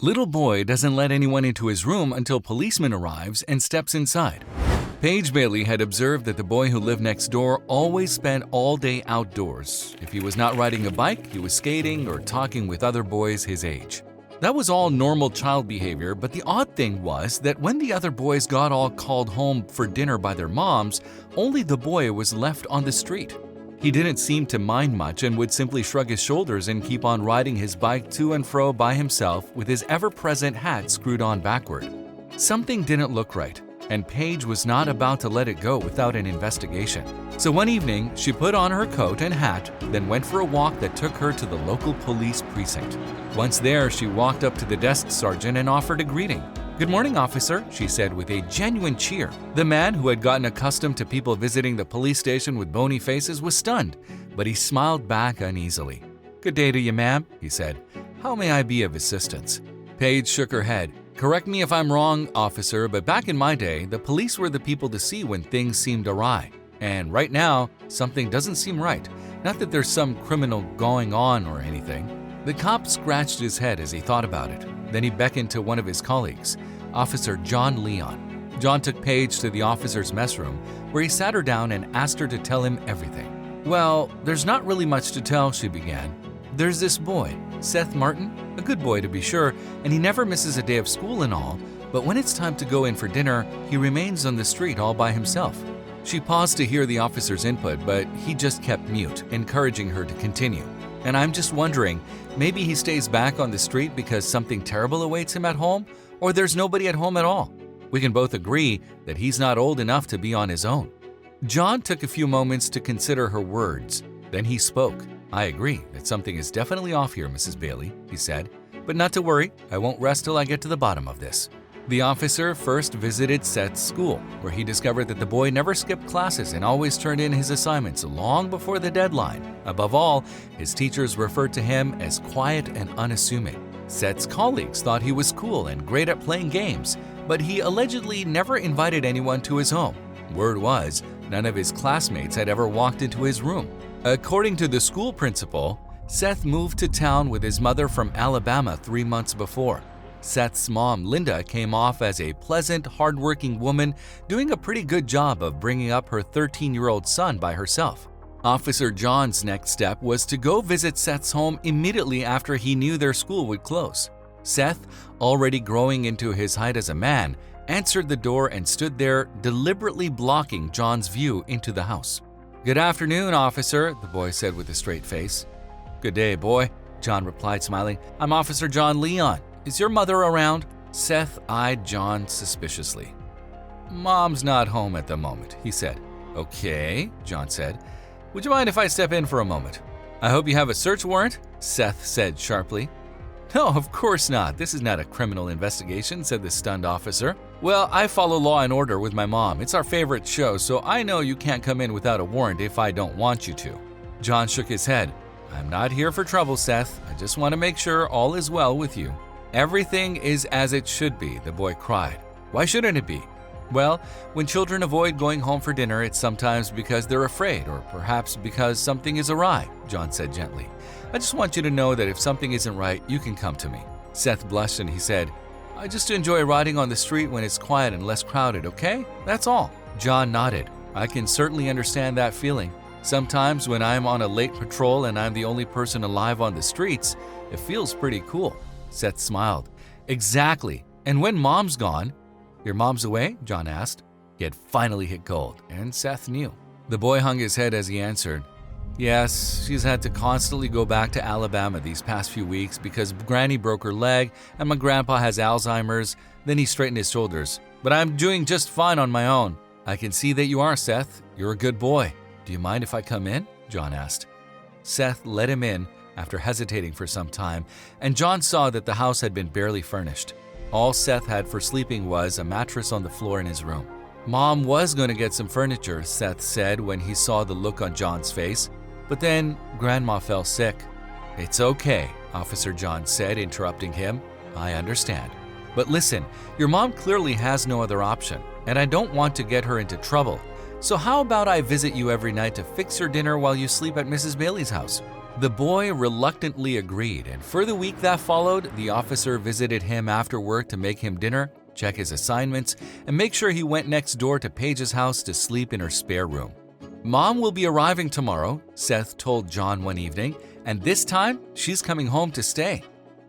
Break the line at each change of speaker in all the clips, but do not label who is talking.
Little boy doesn't let anyone into his room until policeman arrives and steps inside. Paige Bailey had observed that the boy who lived next door always spent all day outdoors. If he was not riding a bike, he was skating or talking with other boys his age. That was all normal child behavior, but the odd thing was that when the other boys got all called home for dinner by their moms, only the boy was left on the street. He didn't seem to mind much and would simply shrug his shoulders and keep on riding his bike to and fro by himself with his ever-present hat screwed on backward. Something didn't look right, and Paige was not about to let it go without an investigation. So one evening, she put on her coat and hat, then went for a walk that took her to the local police precinct. Once there, she walked up to the desk sergeant and offered a greeting. "Good morning, officer," she said with a genuine cheer. The man, who had gotten accustomed to people visiting the police station with bony faces, was stunned, but he smiled back uneasily. "Good day to you, ma'am," he said. "How may I be of assistance?" Paige shook her head. "Correct me if I'm wrong, officer, but back in my day, the police were the people to see when things seemed awry. And right now, something doesn't seem right. Not that there's some criminal going on or anything." The cop scratched his head as he thought about it. Then he beckoned to one of his colleagues, Officer John Leon. John took Paige to the officer's mess room, where he sat her down and asked her to tell him everything. "Well, there's not really much to tell," she began. "There's this boy, Seth Martin, a good boy to be sure, and he never misses a day of school and all, but when it's time to go in for dinner, he remains on the street all by himself." She paused to hear the officer's input, but he just kept mute, encouraging her to continue. "And I'm just wondering, maybe he stays back on the street because something terrible awaits him at home, or there's nobody at home at all. We can both agree that he's not old enough to be on his own." John took a few moments to consider her words. Then he spoke. "I agree that something is definitely off here, Mrs. Bailey," he said. "But not to worry, I won't rest till I get to the bottom of this." The officer first visited Seth's school, where he discovered that the boy never skipped classes and always turned in his assignments long before the deadline. Above all, his teachers referred to him as quiet and unassuming. Seth's colleagues thought he was cool and great at playing games, but he allegedly never invited anyone to his home. Word was, none of his classmates had ever walked into his room. According to the school principal, Seth moved to town with his mother from Alabama 3 months before. Seth's mom, Linda, came off as a pleasant, hardworking woman doing a pretty good job of bringing up her 13-year-old son by herself. Officer John's next step was to go visit Seth's home immediately after he knew their school would close. Seth, already growing into his height as a man, answered the door and stood there, deliberately blocking John's view into the house. "Good afternoon, officer," the boy said with a straight face. "Good day, boy," John replied, smiling. "I'm Officer John Leon. Is your mother around?" Seth eyed John suspiciously. "Mom's not home at the moment," he said. "Okay," John said. "Would you mind if I step in for a moment?" "I hope you have a search warrant," Seth said sharply. "No, of course not. This is not a criminal investigation," said the stunned officer. "Well, I follow Law and Order with my mom. It's our favorite show, so I know you can't come in without a warrant if I don't want you to." John shook his head. "I'm not here for trouble, Seth. I just want to make sure all is well with you." "Everything is as it should be," the boy cried. "Why shouldn't it be?" "Well, when children avoid going home for dinner, it's sometimes because they're afraid or perhaps because something is awry," John said gently. "I just want you to know that if something isn't right, you can come to me." Seth blushed and he said, "I just enjoy riding on the street when it's quiet and less crowded, okay? That's all." John nodded. "I can certainly understand that feeling. Sometimes when I'm on a late patrol and I'm the only person alive on the streets, it feels pretty cool." Seth smiled. "Exactly. And when mom's gone—" "Your mom's away?" John asked. He had finally hit gold, and Seth knew. The boy hung his head as he answered. "Yes, she's had to constantly go back to Alabama these past few weeks because Granny broke her leg and my grandpa has Alzheimer's." Then he straightened his shoulders. "But I'm doing just fine on my own." "I can see that you are, Seth. You're a good boy. Do you mind if I come in?" John asked. Seth let him in after hesitating for some time, and John saw that the house had been barely furnished. All Seth had for sleeping was a mattress on the floor in his room. "Mom was going to get some furniture," Seth said when he saw the look on John's face, "but then Grandma fell sick." "It's okay," Officer John said, interrupting him. "I understand. But listen, your mom clearly has no other option, and I don't want to get her into trouble. So how about I visit you every night to fix your dinner while you sleep at Mrs. Bailey's house?" The boy reluctantly agreed, and for the week that followed, the officer visited him after work to make him dinner, check his assignments, and make sure he went next door to Paige's house to sleep in her spare room. "Mom will be arriving tomorrow," Seth told John one evening, "and this time she's coming home to stay."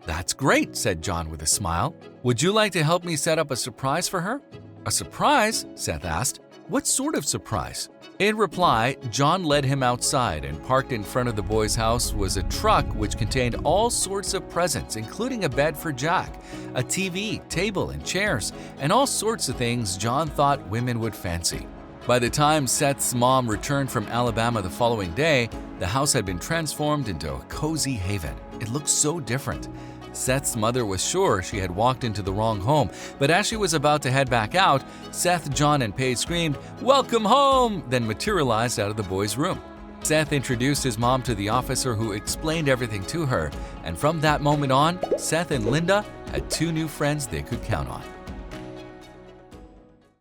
"That's great," said John with a smile. "Would you like to help me set up a surprise for her?" "A surprise?" Seth asked. "What sort of surprise?" In reply, John led him outside, and parked in front of the boy's house was a truck which contained all sorts of presents, including a bed for Jack, a TV, table, and chairs, and all sorts of things John thought women would fancy. By the time Seth's mom returned from Alabama the following day, the house had been transformed into a cozy haven. It looked so different. Seth's mother was sure she had walked into the wrong home, but as she was about to head back out, Seth, John, and Paige screamed, "Welcome home!" then materialized out of the boy's room. Seth introduced his mom to the officer, who explained everything to her, and from that moment on, Seth and Linda had two new friends they could count on.